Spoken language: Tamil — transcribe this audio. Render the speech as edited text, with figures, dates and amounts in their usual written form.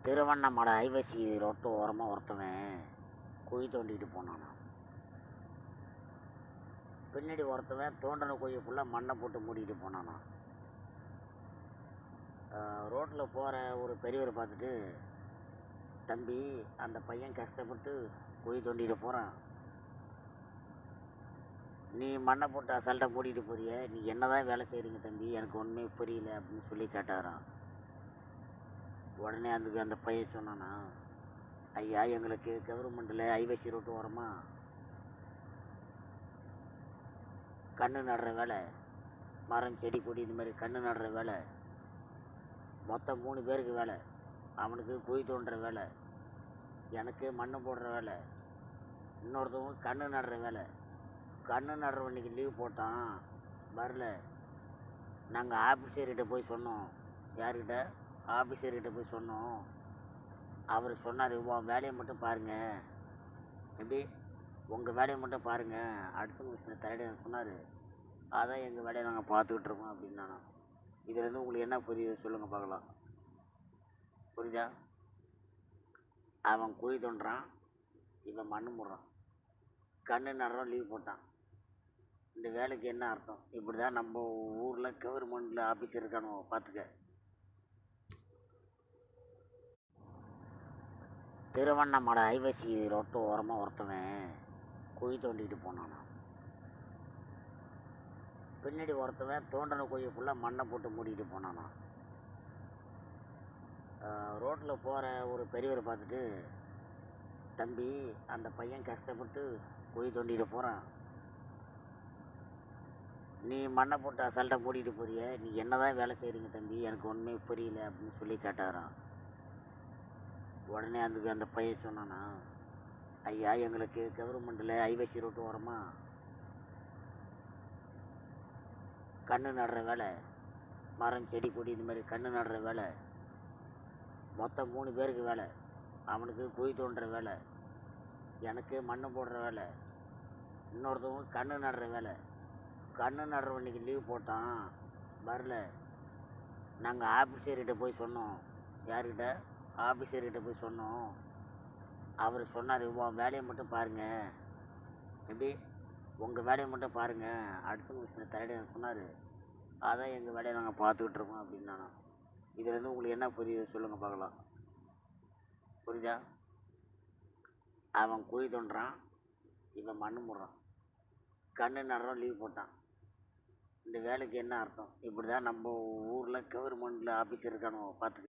திருவண்ணாமலை ஐவசி ரோட்டு ஓரமாக ஒருத்தவன் குழி தோண்டிட்டு போனானா. பின்னாடி ஒருத்தவன் தோண்டின குழி ஃபுல்லாக மண்ணை போட்டு மூடிட்டு போனானா. ரோட்டில் போகிற ஒரு பெரியவர் பார்த்துட்டு, தம்பி அந்த பையன் கஷ்டப்பட்டு குழி தோண்டிட்டு போகிறான், நீ மண்ணை போட்டு அசால்ட்டாக மூடிட்டு போறிய, நீ என்னதான் வேலை செய்கிறீங்க தம்பி, எனக்கு ஒன்றுமே புரியல அப்படின்னு சொல்லி கேட்டாராம். உடனே அந்த பையன் சொன்னானா, ஐயா எங்களுக்கு கவர்மெண்ட்டில் ஐவசி ரோட்டு ஓரமாக கன்று நடுற வேலை, மரம் செடி கொடி இந்த மாதிரி கன்று நடுற வேலை, மொத்தம் 3 பேருக்கு வேலை. அவனுக்கு குழி தோண்டுற வேலை, எனக்கு மண் போடுற வேலை, இன்னொருத்தவங்க கன்று நடுற வேலை. கன்று நடுறவன்னைக்கு லீவ் போட்டான், வரல. நாங்கள் ஆஃபீஸர்கிட்ட போய் சொன்னோம். யார்கிட்ட? ஆஃபீஸர்கிட்ட போய் சொன்னோம். அவர் சொன்னார், உன் வேலையை மட்டும் பாருங்கள். எப்படி? உங்கள் வேலையை மட்டும் பாருங்கள், அடுத்தவங்க விஷயத்தை தலையிட சொன்னார். அதான் எங்கள் வேலையை நாங்கள் பார்த்துக்கிட்டு இருக்கோம் அப்படின்னு நானும். இதுலேருந்து உங்களுக்கு என்ன புரியுது சொல்லுங்கள் பார்க்கலாம். புரியுதா? அவன் குழி தோண்டுறான், இவன் மண் போடுறான், கண்ணு நடுறோம் லீவ் போட்டான். இந்த வேலைக்கு என்ன அர்த்தம்? இப்படி தான் நம்ம ஊரில் கவர்மெண்ட்டில் ஆஃபீஸர் இருக்கானோ பார்த்துக்க. திருவண்ணாமலை ஐவசி ரோட்டு ஓரமாக ஒருத்தவன் குழி தோண்டிட்டு போனானா. பின்னாடி ஒருத்தவன் தோண்டின குழி ஃபுல்லாக மண்ணை போட்டு மூடிட்டு போனானா. ரோட்டில் போகிற ஒரு பெரியவர் பார்த்துட்டு, தம்பி அந்த பையன் கஷ்டப்பட்டு குழி தோண்டிட்டு போகிறான், நீ மண்ணை போட்டு அசால்ட்டாக மூடிட்டு போறிய, நீ என்னதான் வேலை செய்கிறீங்க தம்பி, எனக்கு ஒன்றுமே புரியல அப்படின்னு சொல்லி கேட்டாராம். உடனே அந்த பையன் சொன்னானா, ஐயா எங்களுக்கு கவர்மெண்ட்டில் ஐவசி ரோட்டு ஓரமாக கன்று நடுற வேலை, மரம் செடி கொடி இந்த மாதிரி கன்று நடுற வேலை, மொத்தம் 3 பேருக்கு வேலை. அவனுக்கு குழி தோண்டுற வேலை, எனக்கு மண் போடுற வேலை, இன்னொருத்தவங்க கன்று நடுற வேலை. கன்று நடுறவன்னைக்கு லீவ் போட்டான், வரல. நாங்கள் ஆஃபீஸர்கிட்ட போய் சொன்னோம். யார்கிட்ட? ஆஃபீஸர்கிட்ட போய் சொன்னோம். அவர் சொன்னார், உன் வேலையை மட்டும் பாருங்கள். எப்படி? உங்கள் வேலையை மட்டும் பாருங்கள், அடுத்தவங்க விஷயத்தை தலையிட சொன்னார். அதான் எங்கள் வேலையை நாங்கள் பார்த்துக்கிட்டு இருக்கோம் அப்படின்னு நானும். இதுலேருந்து உங்களுக்கு என்ன புரியுது சொல்லுங்கள் பார்க்கலாம். புரியுதா? அவன் குழி தோண்டுறான், இவன் மண் போடுறான், கண்ணு நடுறோம் லீவ் போட்டான். இந்த வேலைக்கு என்ன அர்த்தம்? இப்படி தான் நம்ம ஊரில் கவர்மெண்ட்டில் ஆஃபீஸர் இருக்கானோ பார்த்துக்க.